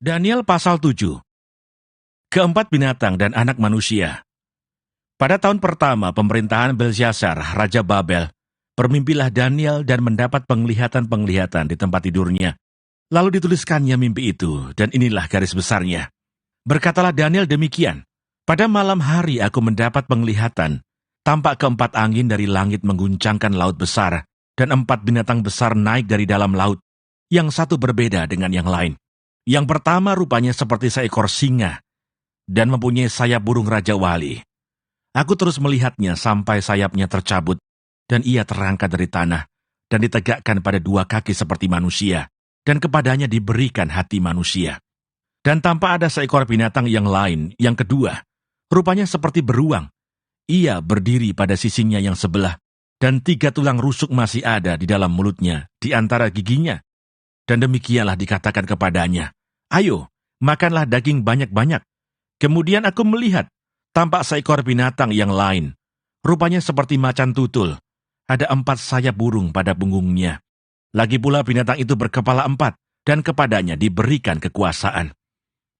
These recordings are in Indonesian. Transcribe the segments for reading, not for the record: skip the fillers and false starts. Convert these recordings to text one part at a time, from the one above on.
Daniel pasal 7. Keempat binatang dan anak manusia. Pada tahun pertama pemerintahan Belsyazar, Raja Babel, bermimpilah Daniel dan mendapat penglihatan-penglihatan di tempat tidurnya. Lalu dituliskannya mimpi itu, dan inilah garis besarnya. Berkatalah Daniel demikian, pada malam hari aku mendapat penglihatan, tampak keempat angin dari langit mengguncangkan laut besar, dan empat binatang besar naik dari dalam laut, yang satu berbeda dengan yang lain. Yang pertama rupanya seperti seekor singa, dan mempunyai sayap burung Raja Wali. Aku terus melihatnya sampai sayapnya tercabut, dan ia terangkat dari tanah, dan ditegakkan pada dua kaki seperti manusia, dan kepadanya diberikan hati manusia. Dan tampak ada seekor binatang yang lain, yang kedua, rupanya seperti beruang. Ia berdiri pada sisinya yang sebelah, dan 3 tulang rusuk masih ada di dalam mulutnya, di antara giginya. Dan demikianlah dikatakan kepadanya, ayo, makanlah daging banyak-banyak. Kemudian aku melihat, tampak seekor binatang yang lain. Rupanya seperti macan tutul. Ada 4 sayap burung pada punggungnya. Lagi pula binatang itu berkepala 4, dan kepadanya diberikan kekuasaan.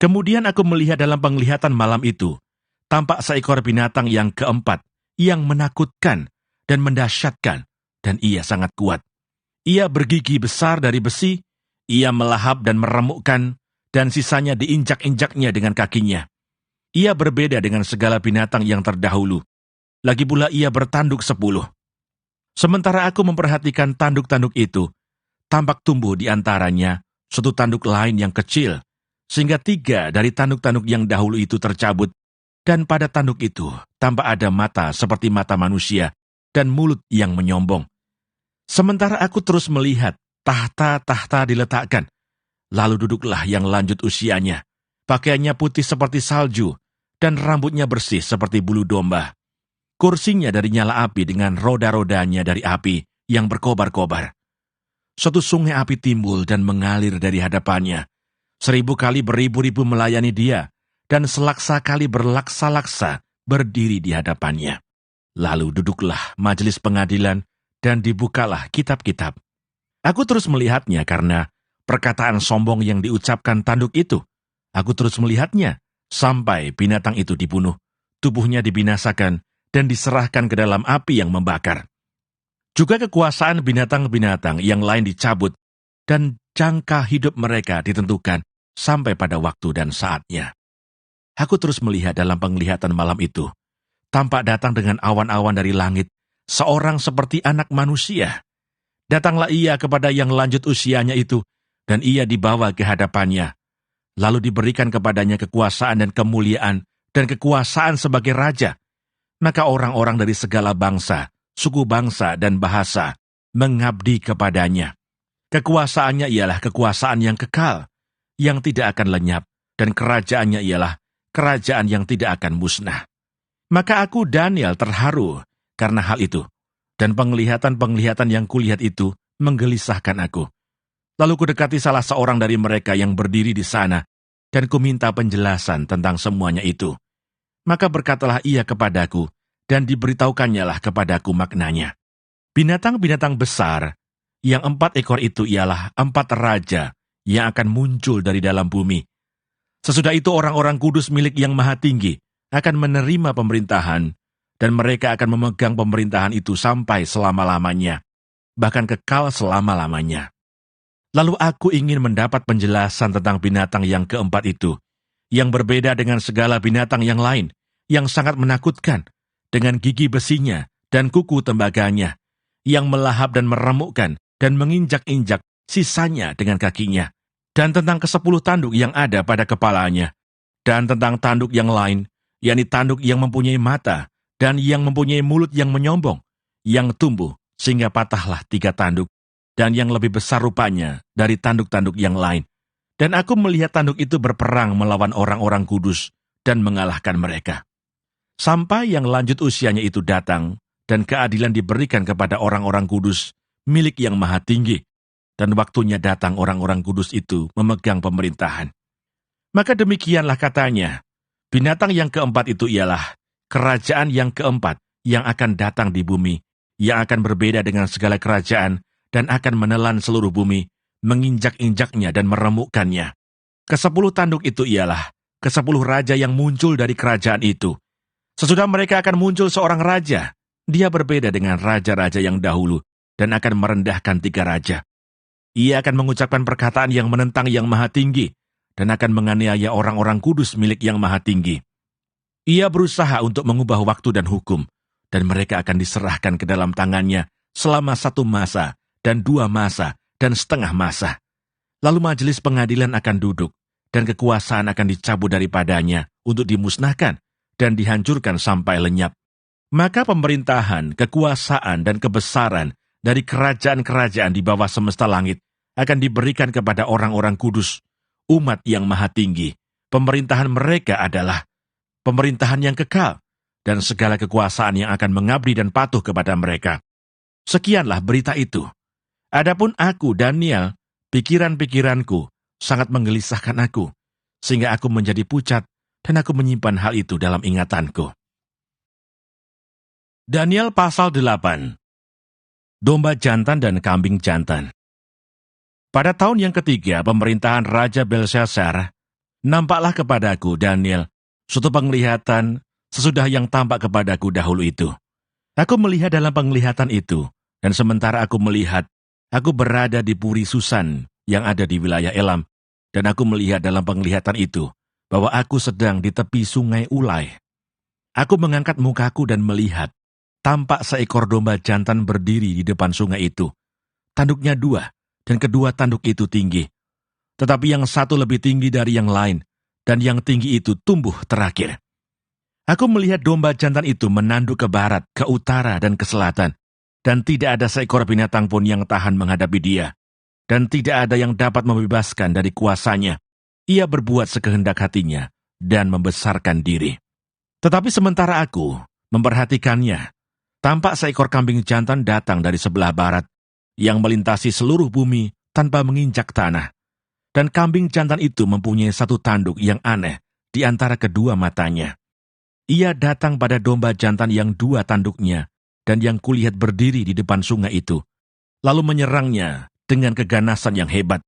Kemudian aku melihat dalam penglihatan malam itu, tampak seekor binatang yang keempat, yang menakutkan dan mendahsyatkan, dan ia sangat kuat. Ia bergigi besar dari besi, ia melahap dan meremukkan, dan sisanya diinjak-injaknya dengan kakinya. Ia berbeda dengan segala binatang yang terdahulu. Lagi pula ia bertanduk 10. Sementara aku memperhatikan tanduk-tanduk itu, tampak tumbuh di antaranya suatu tanduk lain yang kecil, sehingga 3 dari tanduk-tanduk yang dahulu itu tercabut, dan pada tanduk itu tampak ada mata seperti mata manusia, dan mulut yang menyombong. Sementara aku terus melihat, tahta-tahta diletakkan. Lalu duduklah yang lanjut usianya. Pakaiannya putih seperti salju, dan rambutnya bersih seperti bulu domba. Kursinya dari nyala api dengan roda-rodanya dari api yang berkobar-kobar. Suatu sungai api timbul dan mengalir dari hadapannya. 1000 kali beribu-ribu melayani dia, dan selaksa kali berlaksa-laksa berdiri di hadapannya. Lalu duduklah majelis pengadilan, dan dibukalah kitab-kitab. Aku terus melihatnya karena perkataan sombong yang diucapkan tanduk itu. Aku terus melihatnya sampai binatang itu dibunuh, tubuhnya dibinasakan, dan diserahkan ke dalam api yang membakar. Juga kekuasaan binatang-binatang yang lain dicabut, dan jangka hidup mereka ditentukan sampai pada waktu dan saatnya. Aku terus melihat dalam penglihatan malam itu, tampak datang dengan awan-awan dari langit, seorang seperti anak manusia. Datanglah ia kepada yang lanjut usianya itu, dan ia dibawa ke hadapannya. Lalu diberikan kepadanya kekuasaan dan kemuliaan, dan kekuasaan sebagai raja. Maka orang-orang dari segala bangsa, suku bangsa, dan bahasa mengabdi kepadanya. Kekuasaannya ialah kekuasaan yang kekal, yang tidak akan lenyap, dan kerajaannya ialah kerajaan yang tidak akan musnah. Maka aku, Daniel, terharu karena hal itu, dan penglihatan-penglihatan yang kulihat itu menggelisahkan aku. Lalu kudekati salah seorang dari mereka yang berdiri di sana, dan kuminta penjelasan tentang semuanya itu. Maka berkatalah ia kepadaku, dan diberitaukannyalah kepadaku maknanya. Binatang-binatang besar, yang 4 ekor itu ialah 4 raja yang akan muncul dari dalam bumi. Sesudah itu orang-orang kudus milik Yang Maha Tinggi akan menerima pemerintahan, dan mereka akan memegang pemerintahan itu sampai selama-lamanya, bahkan kekal selama-lamanya. Lalu aku ingin mendapat penjelasan tentang binatang yang keempat itu, yang berbeda dengan segala binatang yang lain, yang sangat menakutkan, dengan gigi besinya dan kuku tembaganya, yang melahap dan meremukkan dan menginjak-injak sisanya dengan kakinya, dan tentang ke-10 tanduk yang ada pada kepalanya, dan tentang tanduk yang lain, yakni tanduk yang mempunyai mata, dan yang mempunyai mulut yang menyombong, yang tumbuh sehingga patahlah 3 tanduk, dan yang lebih besar rupanya dari tanduk-tanduk yang lain. Dan aku melihat tanduk itu berperang melawan orang-orang kudus dan mengalahkan mereka. Sampai yang lanjut usianya itu datang, dan keadilan diberikan kepada orang-orang kudus, milik Yang Maha Tinggi, dan waktunya datang orang-orang kudus itu memegang pemerintahan. Maka demikianlah katanya, binatang yang keempat itu ialah kerajaan yang keempat yang akan datang di bumi, yang akan berbeda dengan segala kerajaan, dan akan menelan seluruh bumi, menginjak-injaknya dan meremukkannya. Ke-10 tanduk itu ialah ke-10 raja yang muncul dari kerajaan itu. Sesudah mereka akan muncul seorang raja, dia berbeda dengan raja-raja yang dahulu dan akan merendahkan 3 raja. Ia akan mengucapkan perkataan yang menentang Yang Maha Tinggi dan akan menganiaya orang-orang kudus milik Yang Maha Tinggi. Ia berusaha untuk mengubah waktu dan hukum, dan mereka akan diserahkan ke dalam tangannya selama 1 masa dan 2 masa dan setengah masa. Lalu majelis pengadilan akan duduk, dan kekuasaan akan dicabut daripadanya untuk dimusnahkan dan dihancurkan sampai lenyap. Maka pemerintahan, kekuasaan, dan kebesaran dari kerajaan-kerajaan di bawah semesta langit akan diberikan kepada orang-orang kudus, umat Yang Maha Tinggi. Pemerintahan mereka adalah pemerintahan yang kekal, dan segala kekuasaan yang akan mengabdi dan patuh kepada mereka. Sekianlah berita itu. Adapun aku, Daniel, pikiran-pikiranku sangat menggelisahkan aku, sehingga aku menjadi pucat, dan aku menyimpan hal itu dalam ingatanku. Daniel pasal 8. Domba jantan dan kambing jantan. Pada tahun yang ketiga pemerintahan Raja Belshazzar, nampaklah kepadaku, Daniel, suatu penglihatan sesudah yang tampak kepadaku dahulu itu. Aku melihat dalam penglihatan itu, dan sementara aku melihat, aku berada di Puri Susan yang ada di wilayah Elam, dan aku melihat dalam penglihatan itu, bahwa aku sedang di tepi sungai Ulai. Aku mengangkat mukaku dan melihat, tampak seekor domba jantan berdiri di depan sungai itu. Tanduknya 2, dan kedua tanduk itu tinggi. Tetapi yang satu lebih tinggi dari yang lain, dan yang tinggi itu tumbuh terakhir. Aku melihat domba jantan itu menanduk ke barat, ke utara, dan ke selatan, dan tidak ada seekor binatang pun yang tahan menghadapi dia, dan tidak ada yang dapat membebaskan dari kuasanya. Ia berbuat sekehendak hatinya, dan membesarkan diri. Tetapi sementara aku memperhatikannya, tampak seekor kambing jantan datang dari sebelah barat, yang melintasi seluruh bumi tanpa menginjak tanah. Dan kambing jantan itu mempunyai satu tanduk yang aneh di antara kedua matanya. Ia datang pada domba jantan yang 2 tanduknya, dan yang kulihat berdiri di depan sungai itu, lalu menyerangnya dengan keganasan yang hebat.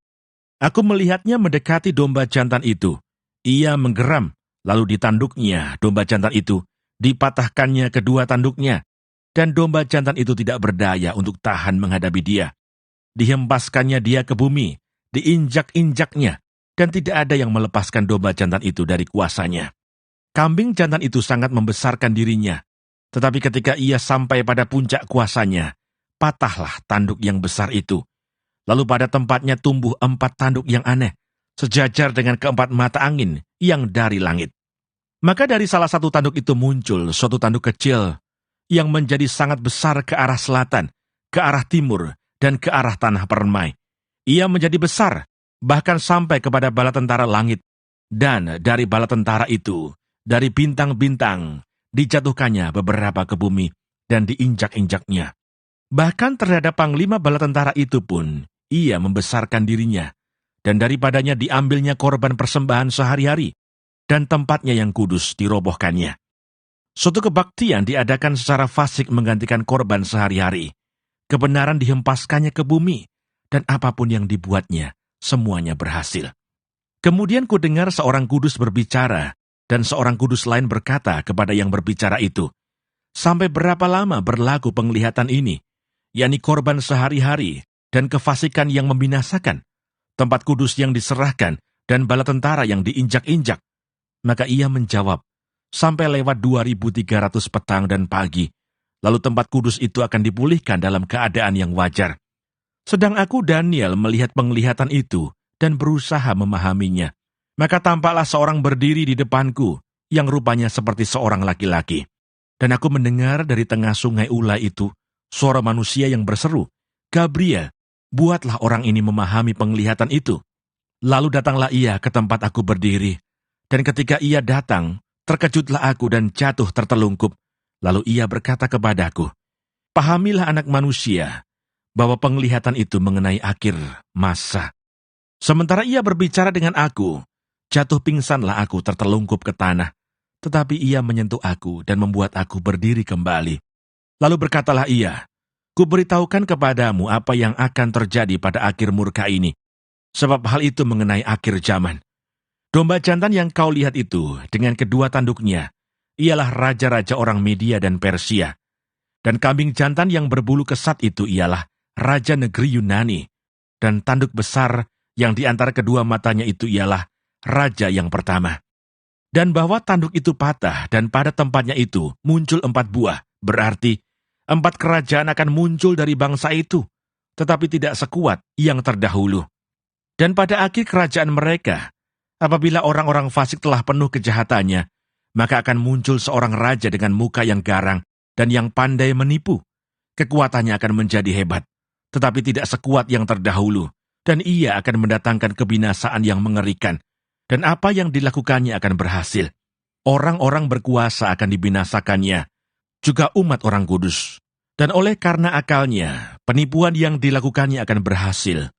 Aku melihatnya mendekati domba jantan itu. Ia menggeram, lalu di tanduknya domba jantan itu dipatahkannya kedua tanduknya, dan domba jantan itu tidak berdaya untuk tahan menghadapi dia. Dihempaskannya dia ke bumi, diinjak-injaknya, dan tidak ada yang melepaskan domba jantan itu dari kuasanya. Kambing jantan itu sangat membesarkan dirinya, tetapi ketika ia sampai pada puncak kuasanya, patahlah tanduk yang besar itu. Lalu pada tempatnya tumbuh 4 tanduk yang aneh, sejajar dengan ke-4 mata angin yang dari langit. Maka dari salah satu tanduk itu muncul suatu tanduk kecil, yang menjadi sangat besar ke arah selatan, ke arah timur, dan ke arah tanah permai. Ia menjadi besar, bahkan sampai kepada bala tentara langit. Dan dari bala tentara itu, dari bintang-bintang, dijatuhkannya beberapa ke bumi, dan diinjak-injaknya. Bahkan terhadap panglima bala tentara itu pun, ia membesarkan dirinya, dan daripadanya diambilnya korban persembahan sehari-hari, dan tempatnya yang kudus dirobohkannya. Suatu kebaktian diadakan secara fasik menggantikan korban sehari-hari. Kebenaran dihempaskannya ke bumi, dan apapun yang dibuatnya, semuanya berhasil. Kemudian kudengar seorang kudus berbicara, dan seorang kudus lain berkata kepada yang berbicara itu, "Sampai berapa lama berlaku penglihatan ini, yakni korban sehari-hari, dan kefasikan yang membinasakan, tempat kudus yang diserahkan, dan bala tentara yang diinjak-injak?" Maka ia menjawab, "Sampai lewat 2300 petang dan pagi, lalu tempat kudus itu akan dipulihkan dalam keadaan yang wajar." Sedang aku, Daniel, melihat penglihatan itu dan berusaha memahaminya. Maka tampaklah seorang berdiri di depanku, yang rupanya seperti seorang laki-laki. Dan aku mendengar dari tengah sungai Ulai itu, suara manusia yang berseru, "Gabriel, buatlah orang ini memahami penglihatan itu." Lalu datanglah ia ke tempat aku berdiri, dan ketika ia datang, terkejutlah aku dan jatuh tertelungkup. Lalu ia berkata kepadaku, "Pahamilah anak manusia, bahwa penglihatan itu mengenai akhir masa." Sementara ia berbicara dengan aku, jatuh pingsanlah aku tertelungkup ke tanah. Tetapi ia menyentuh aku dan membuat aku berdiri kembali. Lalu berkatalah ia, "Kuberitahukan kepadamu apa yang akan terjadi pada akhir murka ini, sebab hal itu mengenai akhir zaman. Domba jantan yang kau lihat itu dengan kedua tanduknya ialah raja-raja orang Media dan Persia. Dan kambing jantan yang berbulu kesat itu ialah raja negeri Yunani. Dan tanduk besar yang di antara kedua matanya itu ialah raja yang pertama. Dan bahwa tanduk itu patah dan pada tempatnya itu muncul 4 buah, berarti 4 kerajaan akan muncul dari bangsa itu, tetapi tidak sekuat yang terdahulu. Dan pada akhir kerajaan mereka, apabila orang-orang fasik telah penuh kejahatannya, maka akan muncul seorang raja dengan muka yang garang dan yang pandai menipu. Kekuatannya akan menjadi hebat, tetapi tidak sekuat yang terdahulu, dan ia akan mendatangkan kebinasaan yang mengerikan, dan apa yang dilakukannya akan berhasil. Orang-orang berkuasa akan dibinasakannya, juga umat orang kudus. Dan oleh karena akalnya, penipuan yang dilakukannya akan berhasil.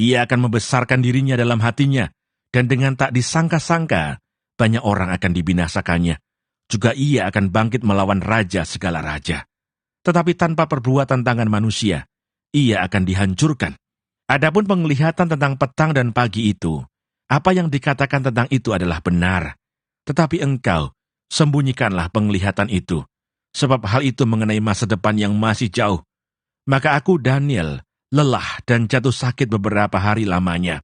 Ia akan membesarkan dirinya dalam hatinya, dan dengan tak disangka-sangka, banyak orang akan dibinasakannya. Juga ia akan bangkit melawan raja segala raja. Tetapi tanpa perbuatan tangan manusia, ia akan dihancurkan. Adapun penglihatan tentang petang dan pagi itu, apa yang dikatakan tentang itu adalah benar. Tetapi engkau, sembunyikanlah penglihatan itu, sebab hal itu mengenai masa depan yang masih jauh. Maka aku, Daniel, lelah dan jatuh sakit beberapa hari lamanya.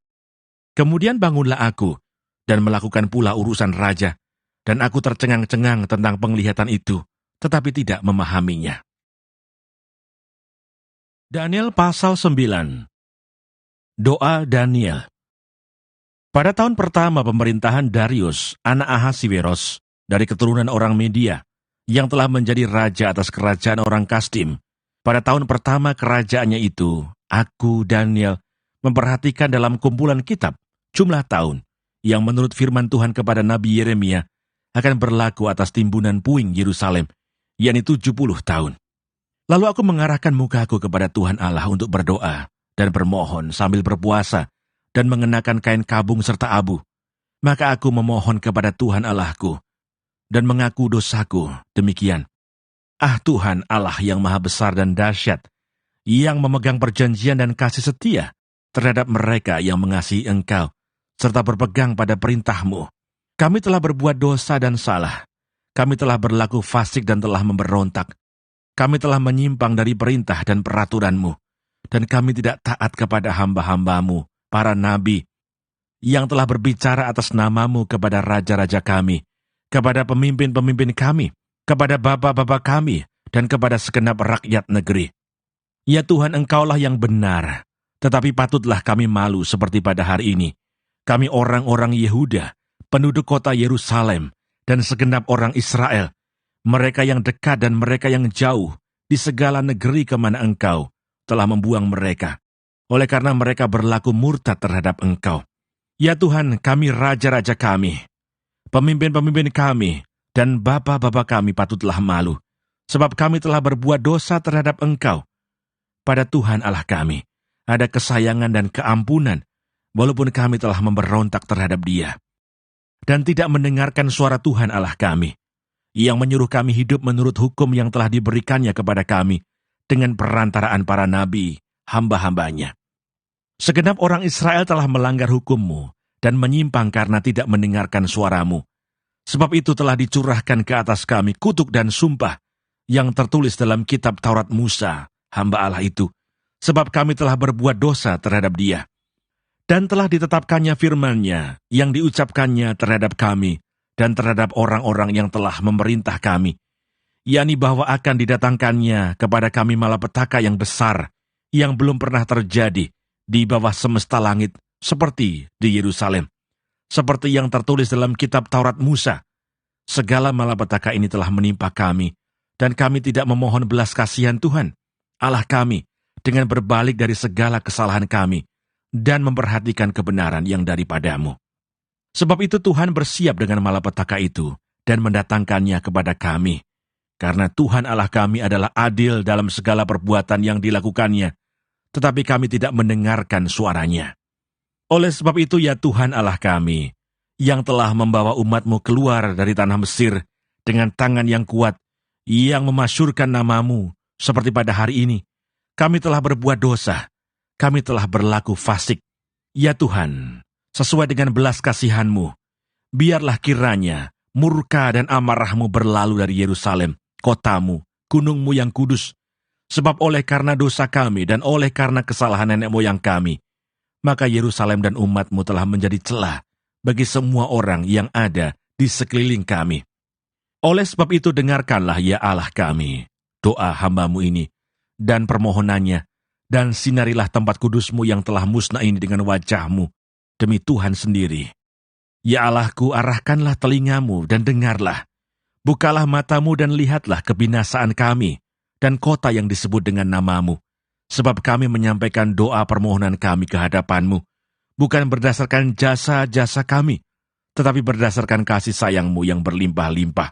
Kemudian bangunlah aku, dan melakukan pula urusan raja, dan aku tercengang-cengang tentang penglihatan itu, tetapi tidak memahaminya. Daniel pasal 9. Doa Daniel. Pada tahun pertama pemerintahan Darius, anak Ahasiweros, dari keturunan orang Media, yang telah menjadi raja atas kerajaan orang Kasdim, pada tahun pertama kerajaannya itu, aku, Daniel, memperhatikan dalam kumpulan kitab jumlah tahun yang menurut firman Tuhan kepada Nabi Yeremia akan berlaku atas timbunan puing Yerusalem, yakni 70 tahun. Lalu aku mengarahkan mukaku kepada Tuhan Allah untuk berdoa dan bermohon sambil berpuasa dan mengenakan kain kabung serta abu. Maka aku memohon kepada Tuhan Allahku dan mengaku dosaku demikian. Ah Tuhan Allah yang maha besar dan dahsyat, yang memegang perjanjian dan kasih setia terhadap mereka yang mengasihi Engkau, serta berpegang pada perintah-Mu. Kami telah berbuat dosa dan salah. Kami telah berlaku fasik dan telah memberontak. Kami telah menyimpang dari perintah dan peraturan-Mu. Dan kami tidak taat kepada hamba-hamba-Mu, para nabi, yang telah berbicara atas nama-Mu kepada raja-raja kami, kepada pemimpin-pemimpin kami, kepada bapa-bapa kami, dan kepada segenap rakyat negeri. Ya Tuhan, Engkaulah yang benar, tetapi patutlah kami malu seperti pada hari ini. Kami orang-orang Yehuda, penduduk kota Yerusalem, dan segenap orang Israel, mereka yang dekat dan mereka yang jauh, di segala negeri kemana Engkau telah membuang mereka, oleh karena mereka berlaku murtad terhadap Engkau. Ya Tuhan, kami raja-raja kami, pemimpin-pemimpin kami, dan bapa-bapa kami patutlah malu, sebab kami telah berbuat dosa terhadap Engkau. Pada Tuhan Allah kami ada kesayangan dan keampunan, walaupun kami telah memberontak terhadap Dia, dan tidak mendengarkan suara Tuhan Allah kami, yang menyuruh kami hidup menurut hukum yang telah diberikannya kepada kami, dengan perantaraan para nabi, hamba-hambanya. Segenap orang Israel telah melanggar hukum-Mu, dan menyimpang karena tidak mendengarkan suara-Mu. Sebab itu telah dicurahkan ke atas kami kutuk dan sumpah, yang tertulis dalam kitab Taurat Musa, hamba Allah itu, sebab kami telah berbuat dosa terhadap Dia. Dan telah ditetapkannya firman-Nya yang diucapkannya terhadap kami dan terhadap orang-orang yang telah memerintah kami, yakni bahwa akan didatangkannya kepada kami malapetaka yang besar, yang belum pernah terjadi di bawah semesta langit, seperti di Yerusalem. Seperti yang tertulis dalam kitab Taurat Musa, segala malapetaka ini telah menimpa kami, dan kami tidak memohon belas kasihan Tuhan, Allah kami, dengan berbalik dari segala kesalahan kami, dan memperhatikan kebenaran yang daripada-Mu. Sebab itu Tuhan bersiap dengan malapetaka itu, dan mendatangkannya kepada kami. Karena Tuhan Allah kami adalah adil dalam segala perbuatan yang dilakukannya, tetapi kami tidak mendengarkan suaranya. Oleh sebab itu ya Tuhan Allah kami, yang telah membawa umat-Mu keluar dari tanah Mesir dengan tangan yang kuat, yang memasyurkan nama-Mu, seperti pada hari ini, kami telah berbuat dosa, kami telah berlaku fasik. Ya Tuhan, sesuai dengan belas kasihan-Mu, biarlah kiranya murka dan amarahmu berlalu dari Yerusalem, kotamu, gunungmu yang kudus, sebab oleh karena dosa kami dan oleh karena kesalahan nenek moyang kami, maka Yerusalem dan umatmu telah menjadi celah bagi semua orang yang ada di sekeliling kami. Oleh sebab itu dengarkanlah ya Allah kami, doa hamba-Mu ini, dan permohonannya, dan sinarilah tempat kudus-Mu yang telah musnah ini dengan wajah-Mu, demi Tuhan sendiri. Ya Allahku, arahkanlah telingamu dan dengarlah. Bukalah matamu dan lihatlah kebinasaan kami dan kota yang disebut dengan nama-Mu. Sebab kami menyampaikan doa permohonan kami ke hadapan-Mu, bukan berdasarkan jasa-jasa kami, tetapi berdasarkan kasih sayang-Mu yang berlimpah-limpah.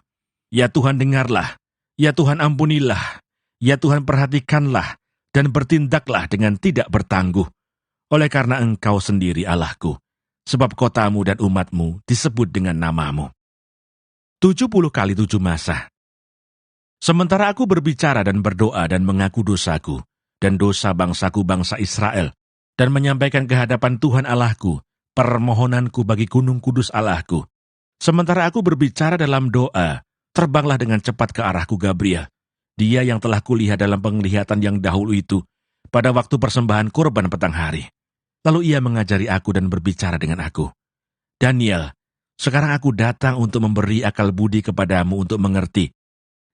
Ya Tuhan dengarlah, ya Tuhan ampunilah, ya Tuhan perhatikanlah, dan bertindaklah dengan tidak bertangguh. Oleh karena Engkau sendiri Allahku, sebab kotamu dan umatmu disebut dengan nama-Mu. 70 kali 7 masa. Sementara aku berbicara dan berdoa dan mengaku dosaku, dan dosa bangsaku bangsa Israel, dan menyampaikan ke hadapan Tuhan Allahku, permohonanku bagi gunung kudus Allahku. Sementara aku berbicara dalam doa, terbanglah dengan cepat ke arahku Gabriel, dia yang telah kulihat dalam penglihatan yang dahulu itu, pada waktu persembahan kurban petang hari. Lalu ia mengajari aku dan berbicara dengan aku. Daniel, sekarang aku datang untuk memberi akal budi kepadamu untuk mengerti.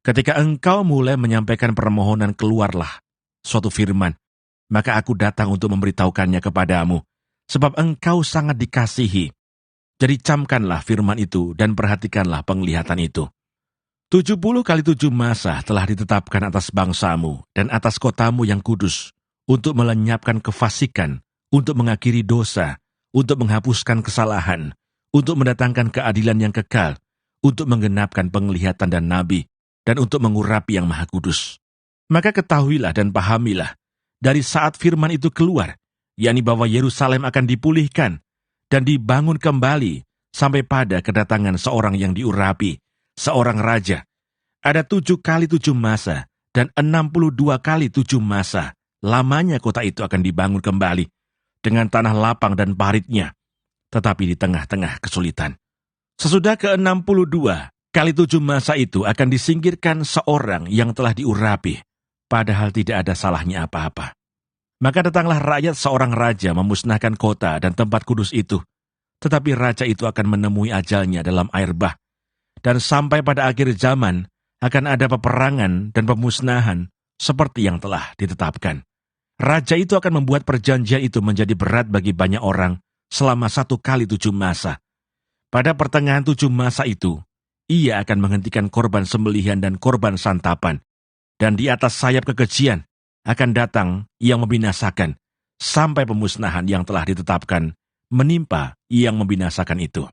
Ketika engkau mulai menyampaikan permohonan keluarlah suatu firman, maka aku datang untuk memberitahukannya kepadamu, sebab engkau sangat dikasihi. Jadi camkanlah firman itu dan perhatikanlah penglihatan itu. 70 kali 7 masa telah ditetapkan atas bangsamu dan atas kotamu yang kudus, untuk melenyapkan kefasikan, untuk mengakhiri dosa, untuk menghapuskan kesalahan, untuk mendatangkan keadilan yang kekal, untuk menggenapkan penglihatan dan nabi, dan untuk mengurapi yang maha kudus. Maka ketahuilah dan pahamilah, dari saat firman itu keluar, yakni bahwa Yerusalem akan dipulihkan dan dibangun kembali sampai pada kedatangan seorang yang diurapi, seorang raja. Ada 7 kali 7 masa dan 62 kali 7 masa, lamanya kota itu akan dibangun kembali, dengan tanah lapang dan paritnya, tetapi di tengah-tengah kesulitan. Sesudah ke-62 kali 7 masa itu akan disingkirkan seorang yang telah diurapi, padahal tidak ada salahnya apa-apa. Maka datanglah rakyat seorang raja memusnahkan kota dan tempat kudus itu, tetapi raja itu akan menemui ajalnya dalam air bah, dan sampai pada akhir zaman akan ada peperangan dan pemusnahan seperti yang telah ditetapkan. Raja itu akan membuat perjanjian itu menjadi berat bagi banyak orang selama 1 kali 7 masa. Pada pertengahan 7 masa itu, ia akan menghentikan korban sembelihan dan korban santapan, dan di atas sayap kekejian akan datang yang membinasakan, sampai pemusnahan yang telah ditetapkan menimpa yang membinasakan itu.